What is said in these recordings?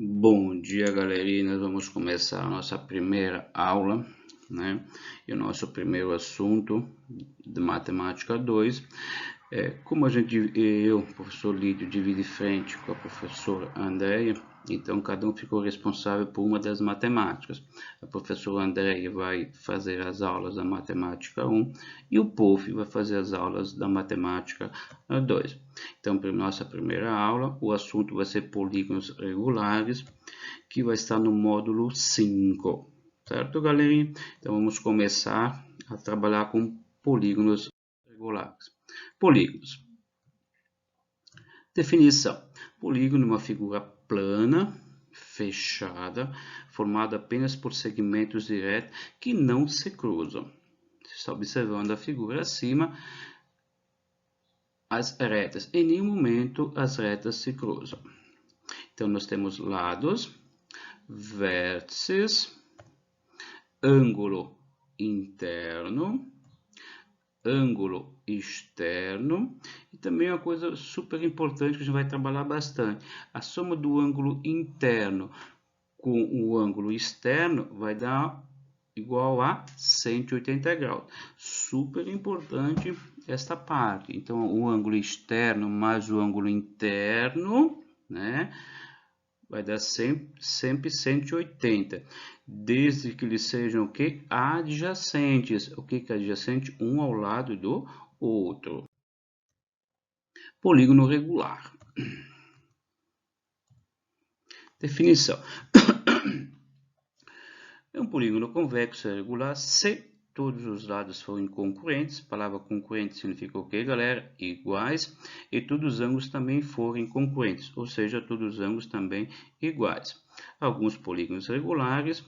Bom dia, galerinha. Nós vamos começar a nossa primeira aula, né? E o nosso primeiro assunto de Matemática 2 é como eu, professor Lídio, divide frente com a professora Andréia. Então, cada um ficou responsável por uma das matemáticas. A professora Andréia vai fazer as aulas da Matemática 1 e o Prof vai fazer as aulas da Matemática 2. Então, para nossa primeira aula, o assunto vai ser polígonos regulares, que vai estar no módulo 5. Certo, galerinha? Então, vamos começar a trabalhar com polígonos regulares. Polígonos. Definição. Polígono é uma figura plana, fechada, formada apenas por segmentos diretos que não se cruzam. Você está observando a figura acima, as retas. Em nenhum momento as retas se cruzam. Então, nós temos lados, vértices, ângulo interno, ângulo externo, e também uma coisa super importante que a gente vai trabalhar bastante: a soma do ângulo interno com o ângulo externo vai dar igual a 180 graus. Super importante esta parte. Então, o ângulo externo mais o ângulo interno, né, vai dar sempre 180, desde que eles sejam o que? Adjacentes. O que é adjacente? Um ao lado do outro. Polígono regular. Definição. É um polígono convexo regular se todos os lados forem concorrentes. A palavra concorrente significa o que, galera? Iguais. E todos os ângulos também forem concorrentes, ou seja, todos os ângulos também iguais. Alguns polígonos regulares,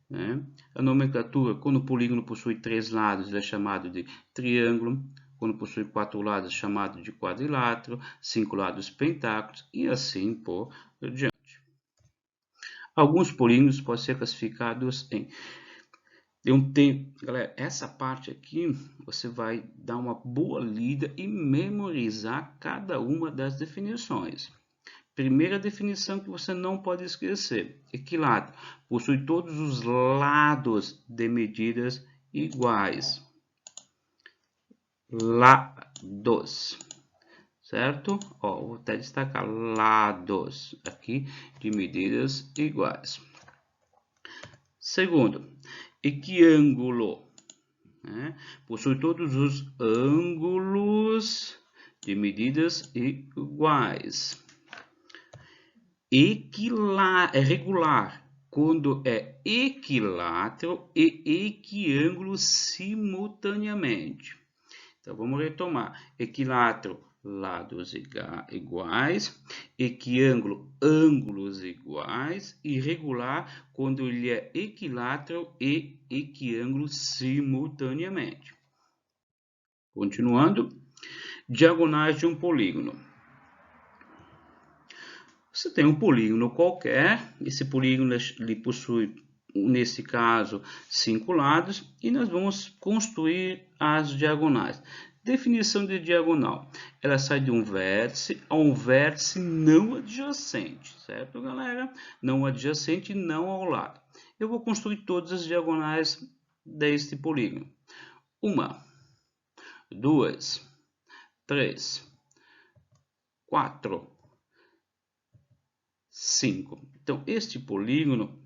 né? A nomenclatura: quando o polígono possui 3 lados, ele é chamado de triângulo. Quando possui 4 lados, é chamado de quadrilátero. 5 lados, pentágonos, e assim por diante. Alguns polígonos podem ser classificados em... Galera, essa parte aqui você vai dar uma boa lida e memorizar cada uma das definições. Primeira definição que você não pode esquecer: equilátero possui todos os lados de medidas iguais. Lados, certo? Ó, vou até destacar lados aqui de medidas iguais. Segundo, equiângulo, né? Possui todos os ângulos de medidas iguais. Regular, quando é equilátero e equiângulo simultaneamente. Então, vamos retomar: equilátero, lados iguais; equiângulo, ângulos iguais; e regular, quando ele é equilátero e equiângulo simultaneamente. Continuando, diagonais de um polígono. Você tem um polígono qualquer, esse polígono ele possui, nesse caso, 5 lados, e nós vamos construir as diagonais. Definição de diagonal: ela sai de um vértice a um vértice não adjacente, certo, galera? Não adjacente, não ao lado. Eu vou construir todas as diagonais deste polígono: 1, 2, 3, 4, 5. Então, este polígono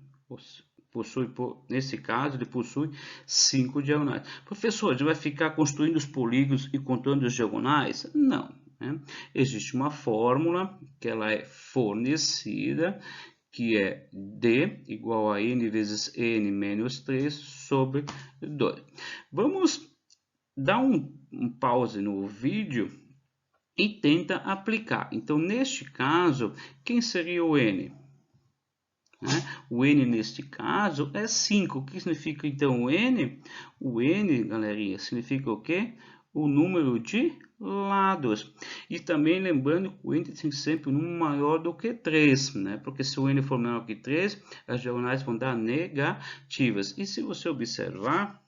possui, nesse caso, ele possui 5 diagonais. Professor, a gente vai ficar construindo os polígonos e contando as diagonais? Não, né? Existe uma fórmula que ela é fornecida, que é D igual a N vezes N menos 3 sobre 2. Vamos dar um pause no vídeo e tenta aplicar. Então, neste caso, quem seria o N? O N, neste caso, é 5. O que significa, então, o N? O N, galerinha, significa o quê? O número de lados. E também lembrando que o N tem sempre um número maior do que 3, né? Porque se o N for menor que 3, as diagonais vão dar negativas. E se você observar,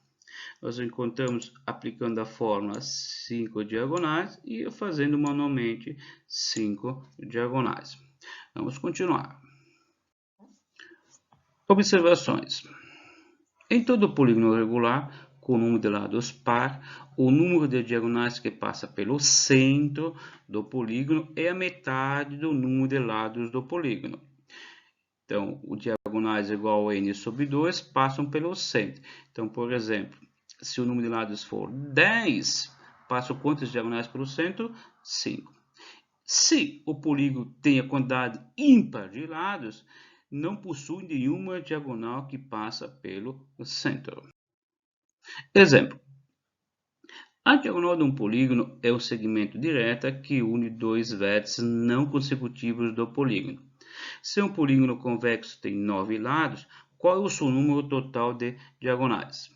nós encontramos aplicando a fórmula 5 diagonais e fazendo manualmente 5 diagonais. Vamos continuar. Observações. Em todo polígono regular, com número de lados par, o número de diagonais que passa pelo centro do polígono é a metade do número de lados do polígono. Então, o diagonais igual a n sobre 2 passam pelo centro. Então, por exemplo, se o número de lados for 10, passam quantos diagonais pelo centro? 5. Se o polígono tem a quantidade ímpar de lados, não possui nenhuma diagonal que passa pelo centro. Exemplo. A diagonal de um polígono é um segmento direto que une dois vértices não consecutivos do polígono. Se um polígono convexo tem 9 lados, qual é o seu número total de diagonais?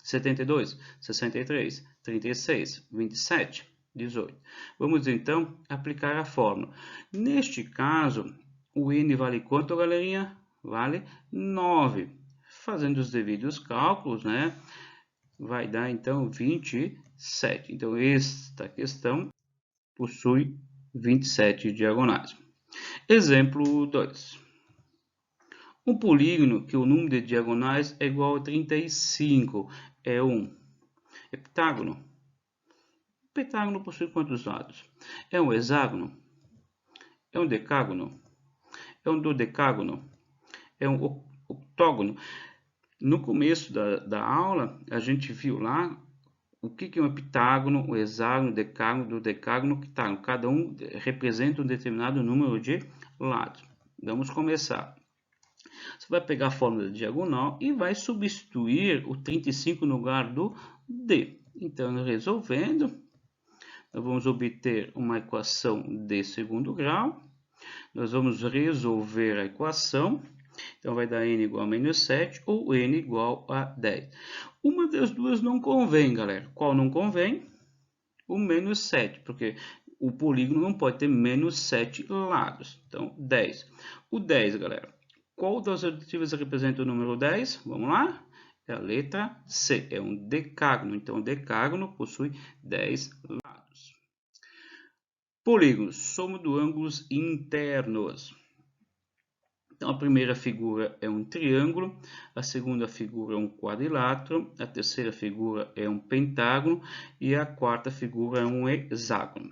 72, 63, 36, 27, 18. Vamos então aplicar a fórmula. Neste caso, o n vale quanto, galerinha? Vale 9. Fazendo os devidos cálculos, né? Vai dar então 27. Então, esta questão possui 27 diagonais. Exemplo 2. Um polígono que o número de diagonais é igual a 35 é um heptágono. O pentágono possui quantos lados? É um hexágono? É um decágono? É um dodecágono? É um octógono? No começo da aula, a gente viu lá o que é um heptágono, o hexágono, o decágono, dodecágono, octágono. Cada um representa um determinado número de lados. Vamos começar. Você vai pegar a fórmula de diagonal e vai substituir o 35 no lugar do D. Então, resolvendo, nós vamos obter uma equação de segundo grau. Nós vamos resolver a equação. Então, vai dar n igual a menos 7 ou n igual a 10. Uma das duas não convém, galera. Qual não convém? O menos 7, porque o polígono não pode ter menos 7 lados. Então, 10. O 10, galera. Qual das alternativas representa o número 10? Vamos lá? É a letra C. É um decágono. Então, o decágono possui 10 lados. Polígonos. Soma de ângulos internos. Então, a primeira figura é um triângulo, a segunda figura é um quadrilátero, a terceira figura é um pentágono e a quarta figura é um hexágono.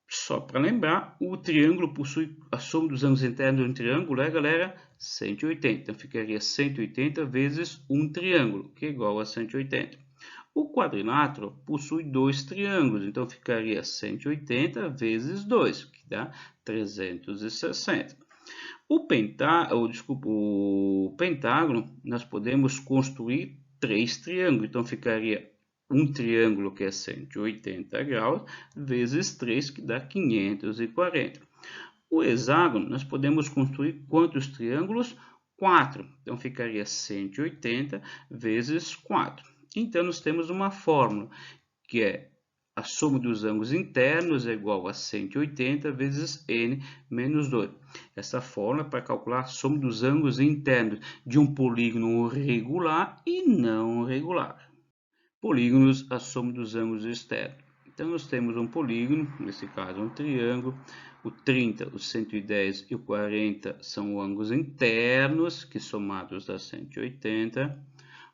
Só para lembrar, o triângulo possui a soma dos ângulos internos de um triângulo, galera? 180. Então, ficaria 180 vezes um triângulo, que é igual a 180. O quadrilátero possui dois triângulos, então ficaria 180 vezes 2, que dá 360. O pentágono, nós podemos construir três triângulos, então ficaria um triângulo que é 180 graus, vezes 3, que dá 540. O hexágono, nós podemos construir quantos triângulos? 4. Então, ficaria 180 vezes 4. Então, nós temos uma fórmula, que é a soma dos ângulos internos é igual a 180 vezes n menos 2. Essa fórmula é para calcular a soma dos ângulos internos de um polígono regular e não regular. Polígonos, a soma dos ângulos externos. Então, nós temos um polígono, nesse caso um triângulo, o 30, o 110 e o 40 são ângulos internos, que somados dá 180.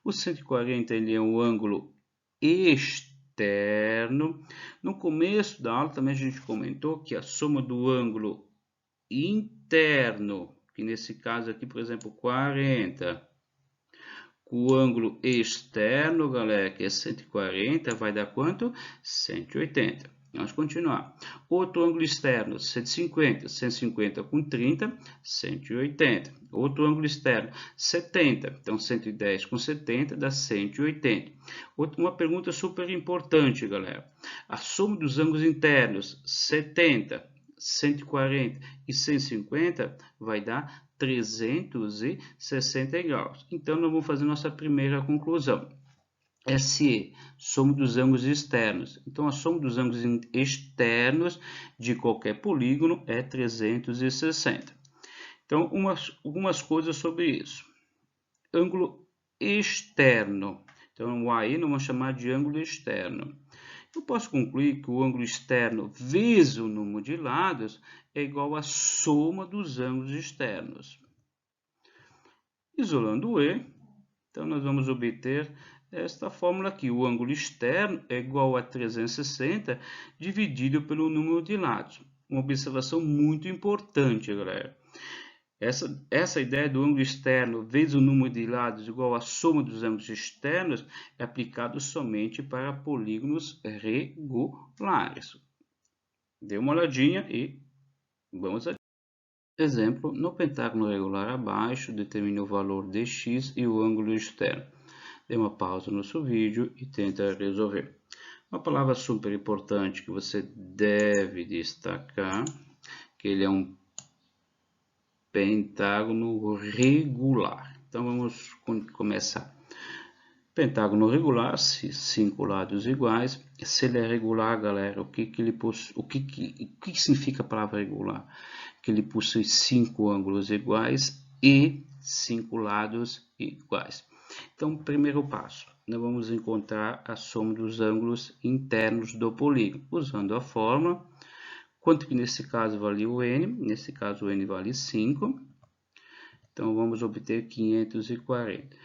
O 140 ele é um ângulo externo. No começo da aula também a gente comentou que a soma do ângulo interno, que nesse caso aqui, por exemplo, 40, o ângulo externo, galera, que é 140, vai dar quanto? 180. Vamos continuar. Outro ângulo externo, 150. 150 com 30, 180. Outro ângulo externo, 70. Então, 110 com 70 dá 180. Uma pergunta super importante, galera. A soma dos ângulos internos, 70, 140 e 150, vai dar 360 graus. Então, nós vamos fazer nossa primeira conclusão. SE, soma dos ângulos externos. Então, a soma dos ângulos externos de qualquer polígono é 360. Então, algumas coisas sobre isso. Ângulo externo. Então, o AE nós vamos chamar de ângulo externo. Eu posso concluir que o ângulo externo vezes o número de lados é igual à soma dos ângulos externos. Isolando o E, então nós vamos obter esta fórmula aqui. O ângulo externo é igual a 360 dividido pelo número de lados. Uma observação muito importante, galera. Essa ideia do ângulo externo vezes o número de lados igual à soma dos ângulos externos é aplicado somente para polígonos regulares. Dê uma olhadinha e vamos adiante. Exemplo, no pentágono regular abaixo, determine o valor de x e o ângulo externo. Dê uma pausa no seu vídeo e tenta resolver. Uma palavra super importante que você deve destacar, que ele é um pentágono regular. Então vamos começar. Pentágono regular, se 5 lados iguais. Se ele é regular, galera, o que significa a palavra regular? Que ele possui 5 ângulos iguais e 5 lados iguais. Então, primeiro passo, nós vamos encontrar a soma dos ângulos internos do polígono, usando a fórmula. Quanto que nesse caso vale o n? Nesse caso o n vale 5. Então vamos obter 540.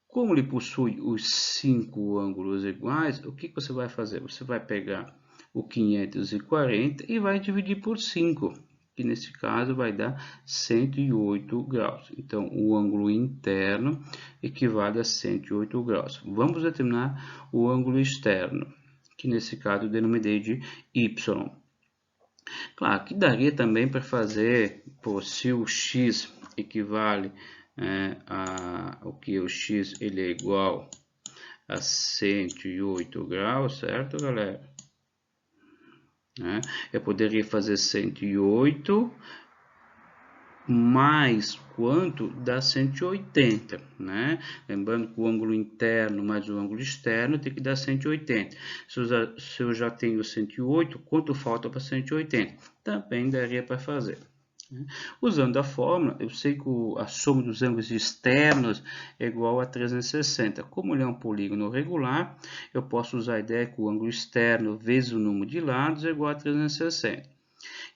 Como ele possui os 5 ângulos iguais, o que você vai fazer? Você vai pegar o 540 e vai dividir por 5, que nesse caso vai dar 108 graus. Então o ângulo interno equivale a 108 graus. Vamos determinar o ângulo externo, que nesse caso eu denominei de y. Claro que daria também para fazer, se o x equivale o que o x ele é igual a 108 graus, certo, galera? Eu poderia fazer 108 mais quanto dá 180, né? Lembrando que o ângulo interno mais o ângulo externo tem que dar 180. Se eu já tenho 108, quanto falta para 180? Também daria para fazer. Usando a fórmula, eu sei que a soma dos ângulos externos é igual a 360. Como ele é um polígono regular, eu posso usar a ideia que o ângulo externo vezes o número de lados é igual a 360.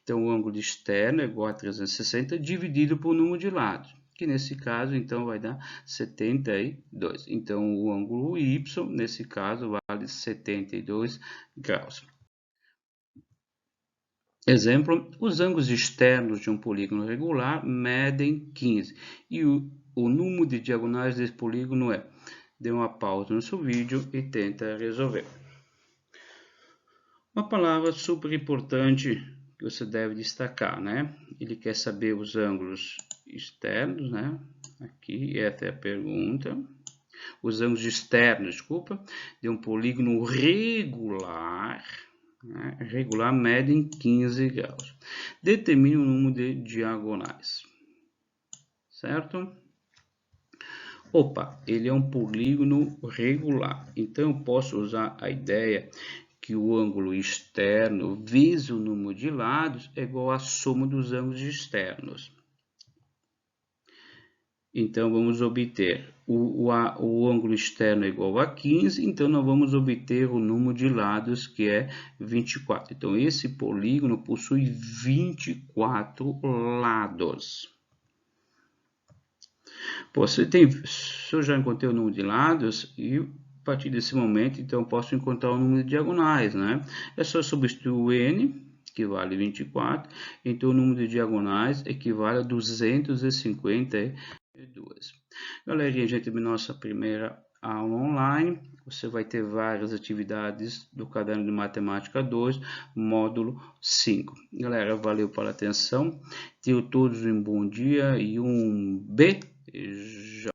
Então, o ângulo externo é igual a 360 dividido por número de lados, que nesse caso, então, vai dar 72. Então, o ângulo Y, nesse caso, vale 72 graus. Exemplo, os ângulos externos de um polígono regular medem 15 e o número de diagonais desse polígono é. Dê uma pausa no seu vídeo e tenta resolver. Uma palavra super importante que você deve destacar, né? Ele quer saber os ângulos externos, né? Aqui, essa é a pergunta. Os ângulos externos, desculpa, de um polígono regular. Regular medem 15 graus. Determine o número de diagonais. Certo? Opa, ele é um polígono regular. Então, eu posso usar a ideia que o ângulo externo vezes o número de lados é igual à soma dos ângulos externos. Então, vamos obter o ângulo externo é igual a 15, então nós vamos obter o número de lados, que é 24. Então, esse polígono possui 24 lados. Pô, se eu já encontrei o número de lados, e a partir desse momento, então, eu posso encontrar o número de diagonais, né? É só substituir o n, que vale 24, então o número de diagonais equivale a 252. Galerinha, a gente terminou nossa primeira aula online. Você vai ter várias atividades do caderno de matemática 2, módulo 5. Galera, valeu pela atenção. Tenham todos um bom dia e um beijo.